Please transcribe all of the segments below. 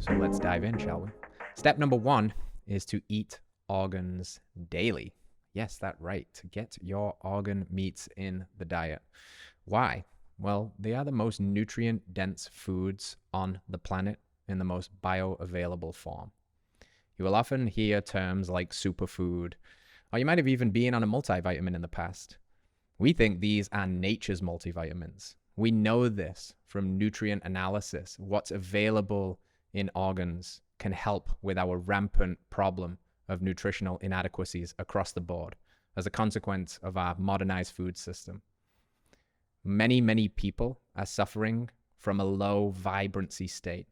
So let's dive in, shall we? Step number 1 is to eat organs daily. Yes, that's right. To get your organ meats in the diet. Why? Well, they are the most nutrient dense foods on the planet in the most bioavailable form. You will often hear terms like superfood, or you might have even been on a multivitamin in the past. We think these are nature's multivitamins. We know this from nutrient analysis. What's available in organs can help with our rampant problem of nutritional inadequacies across the board as a consequence of our modernized food system. Many people are suffering from a low vibrancy state,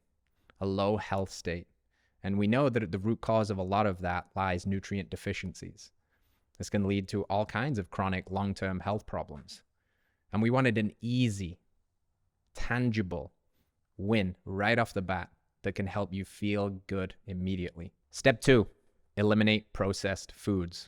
a low health state. And we know that at the root cause of a lot of that lies nutrient deficiencies. This can lead to all kinds of chronic long-term health problems. And we wanted an easy, tangible win right off the bat that can help you feel good immediately. Step 2, eliminate processed foods.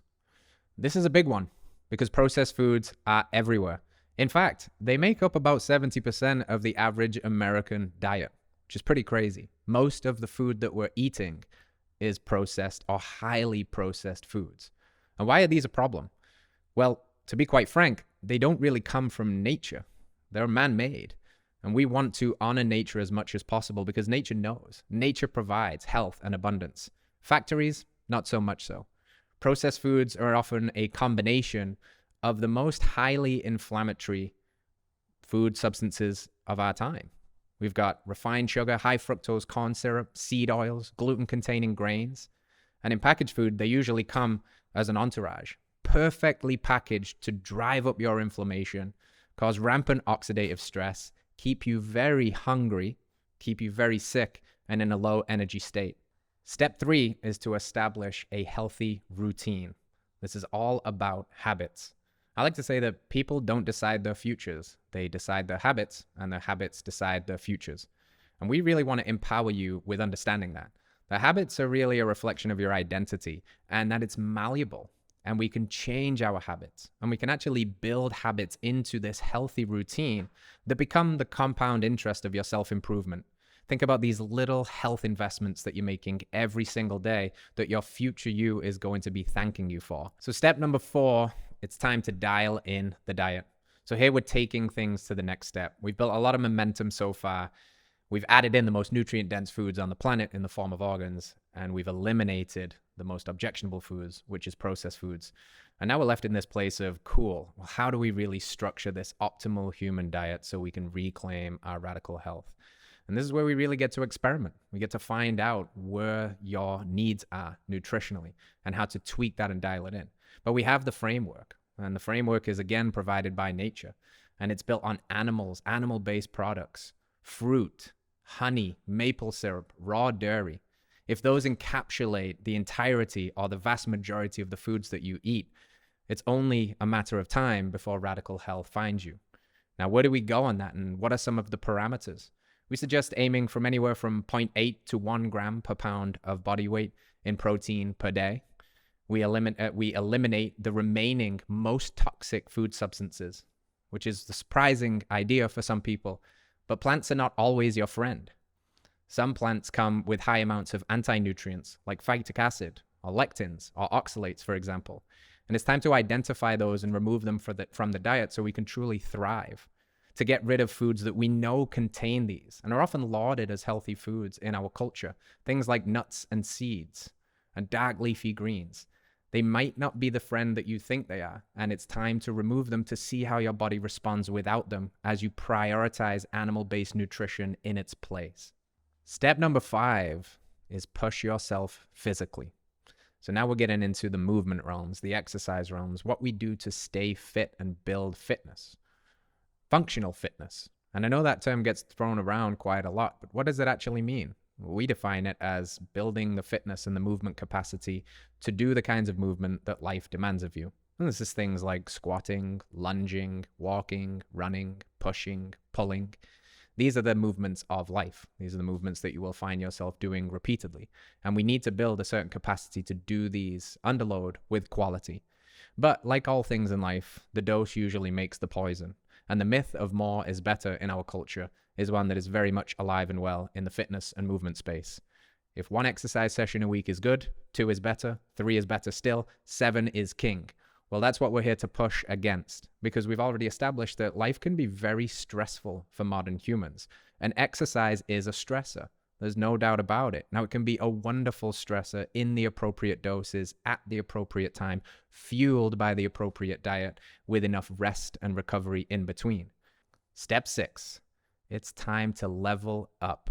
This is a big one because processed foods are everywhere. In fact, they make up about 70% of the average American diet, which is pretty crazy. Most of the food that we're eating is processed or highly processed foods. And why are these a problem? Well, to be quite frank, they don't really come from nature. They're man-made. And we want to honor nature as much as possible because nature knows. Nature provides health and abundance. Factories, not so much so. Processed foods are often a combination of the most highly inflammatory food substances of our time. We've got refined sugar, high fructose corn syrup, seed oils, gluten-containing grains. And in packaged food, they usually come as an entourage, perfectly packaged to drive up your inflammation, cause rampant oxidative stress, keep you very hungry, keep you very sick, and in a low energy state. Step 3 is to establish a healthy routine. This is all about habits. I like to say that people don't decide their futures. They decide their habits, and their habits decide their futures. And we really want to empower you with understanding that. The habits are really a reflection of your identity and that it's malleable. And we can change our habits. And we can actually build habits into this healthy routine that become the compound interest of your self-improvement. Think about these little health investments that you're making every single day that your future you is going to be thanking you for. So step number 4, it's time to dial in the diet. So here we're taking things to the next step. We've built a lot of momentum so far. We've added in the most nutrient-dense foods on the planet in the form of organs, and we've eliminated the most objectionable foods, which is processed foods. And now we're left in this place of, cool, well, how do we really structure this optimal human diet so we can reclaim our radical health? And this is where we really get to experiment. We get to find out where your needs are nutritionally and how to tweak that and dial it in. But we have the framework, and the framework is again provided by nature, and it's built on animals, animal-based products, fruit, honey, maple syrup, raw dairy. If those encapsulate the entirety or the vast majority of the foods that you eat, it's only a matter of time before radical health finds you. Now, where do we go on that, and what are some of the parameters? We suggest aiming from anywhere from 0.8 to 1 gram per pound of body weight in protein per day. We eliminate the remaining most toxic food substances, which is the surprising idea for some people. But plants are not always your friend. Some plants come with high amounts of anti-nutrients like phytic acid or lectins or oxalates, for example. And it's time to identify those and remove them from the diet so we can truly thrive. To get rid of foods that we know contain these and are often lauded as healthy foods in our culture. Things like nuts and seeds and dark leafy greens. They might not be the friend that you think they are, and it's time to remove them to see how your body responds without them as you prioritize animal-based nutrition in its place. Step number 5 is push yourself physically. So now we're getting into the movement realms, the exercise realms, what we do to stay fit and build fitness. Functional fitness. And I know that term gets thrown around quite a lot, but what does it actually mean? We define it as building the fitness and the movement capacity to do the kinds of movement that life demands of you. And this is things like squatting, lunging, walking, running, pushing, pulling. These are the movements of life. These are the movements that you will find yourself doing repeatedly. And we need to build a certain capacity to do these under load with quality. But like all things in life, the dose usually makes the poison. And the myth of more is better in our culture is one that is very much alive and well in the fitness and movement space. If 1 exercise session a week is good, 2 is better, 3 is better still, 7 is king. Well, that's what we're here to push against, because we've already established that life can be very stressful for modern humans, and exercise is a stressor. There's no doubt about it. Now, it can be a wonderful stressor in the appropriate doses at the appropriate time, fueled by the appropriate diet with enough rest and recovery in between. Step 6, it's time to level up.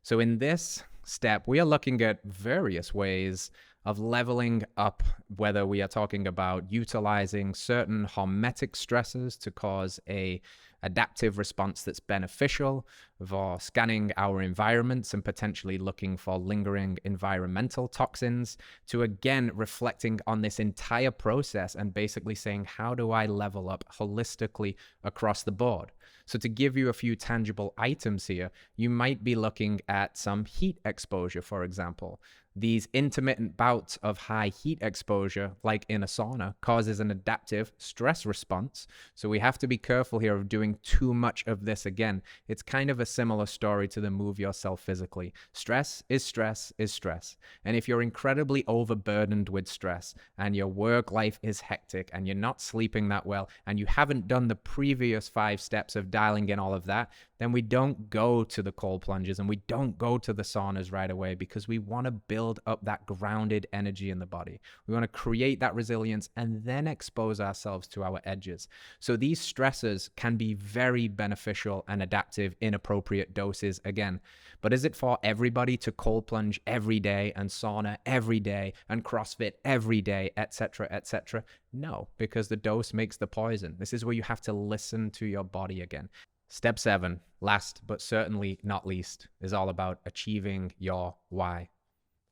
So in this step, we are looking at various ways of leveling up, whether we are talking about utilizing certain hormetic stressors to cause a adaptive response that's beneficial, for scanning our environments and potentially looking for lingering environmental toxins, to again reflecting on this entire process and basically saying, how do I level up holistically across the board? So to give you a few tangible items here, you might be looking at some heat exposure, for example. These intermittent bouts of high heat exposure, like in a sauna, causes an adaptive stress response. So we have to be careful here of doing too much of this again. It's kind of a similar story to the move yourself physically. Stress is stress is stress. And if you're incredibly overburdened with stress and your work life is hectic and you're not sleeping that well and you haven't done the previous 5 steps of dialing in all of that, then we don't go to the cold plunges and we don't go to the saunas right away, because we want to build up that grounded energy in the body. We want to create that resilience and then expose ourselves to our edges. So these stressors can be very beneficial and adaptive in appropriate doses again. But is it for everybody to cold plunge every day and sauna every day and CrossFit every day, etc., etc.? No, because the dose makes the poison. This is where you have to listen to your body again. Step 7, last but certainly not least, is all about achieving your why.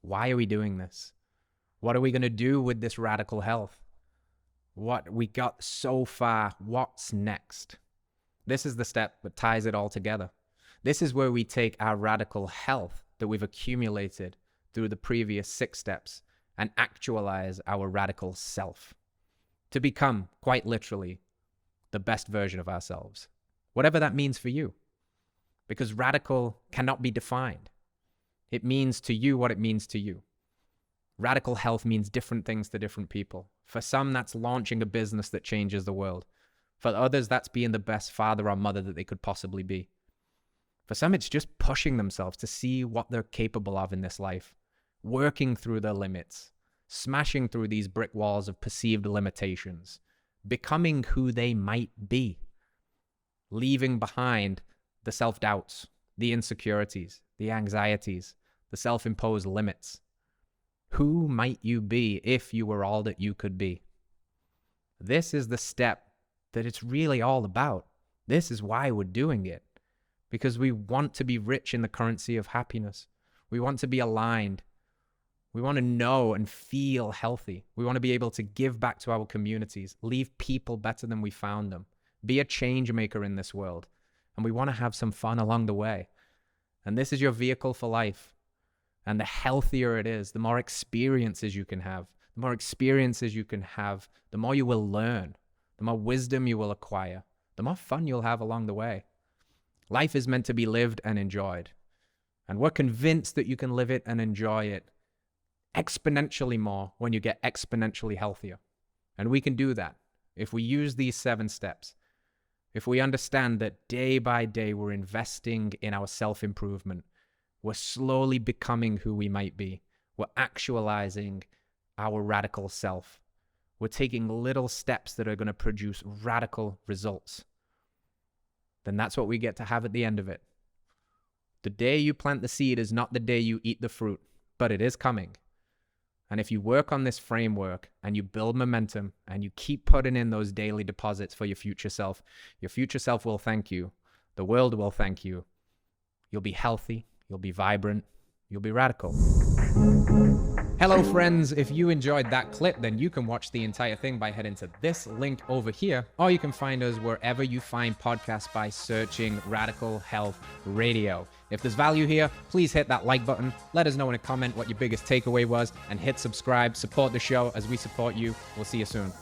Why are we doing this? What are we going to do with this radical health? What we got so far, what's next? This is the step that ties it all together. This is where we take our radical health that we've accumulated through the previous 6 steps and actualize our radical self to become, quite literally, the best version of ourselves. Whatever that means for you. Because radical cannot be defined. It means to you what it means to you. Radical health means different things to different people. For some, that's launching a business that changes the world. For others, that's being the best father or mother that they could possibly be. For some, it's just pushing themselves to see what they're capable of in this life, working through their limits, smashing through these brick walls of perceived limitations, becoming who they might be, leaving behind the self-doubts, the insecurities, the anxieties, the self-imposed limits. Who might you be if you were all that you could be? This is the step that it's really all about. This is why we're doing it. Because we want to be rich in the currency of happiness. We want to be aligned. We want to know and feel healthy. We want to be able to give back to our communities, leave people better than we found them, be a change maker in this world. And we want to have some fun along the way. And this is your vehicle for life. And the healthier it is, the more experiences you can have. The more experiences you can have, the more you will learn, the more wisdom you will acquire, the more fun you'll have along the way. Life is meant to be lived and enjoyed. And we're convinced that you can live it and enjoy it exponentially more when you get exponentially healthier. And we can do that if we use these 7 steps. If we understand that day by day we're investing in our self-improvement, we're slowly becoming who we might be. We're actualizing our radical self. We're taking little steps that are going to produce radical results. Then that's what we get to have at the end of it. The day you plant the seed is not the day you eat the fruit, but it is coming. And if you work on this framework and you build momentum and you keep putting in those daily deposits for your future self will thank you. The world will thank you. You'll be healthy. You'll be vibrant. You'll be radical. Hello, friends. If you enjoyed that clip, then you can watch the entire thing by heading to this link over here, or you can find us wherever you find podcasts by searching Radical Health Radio. If there's value here, please hit that like button. Let us know in a comment what your biggest takeaway was, and hit subscribe. Support the show as we support you. We'll see you soon.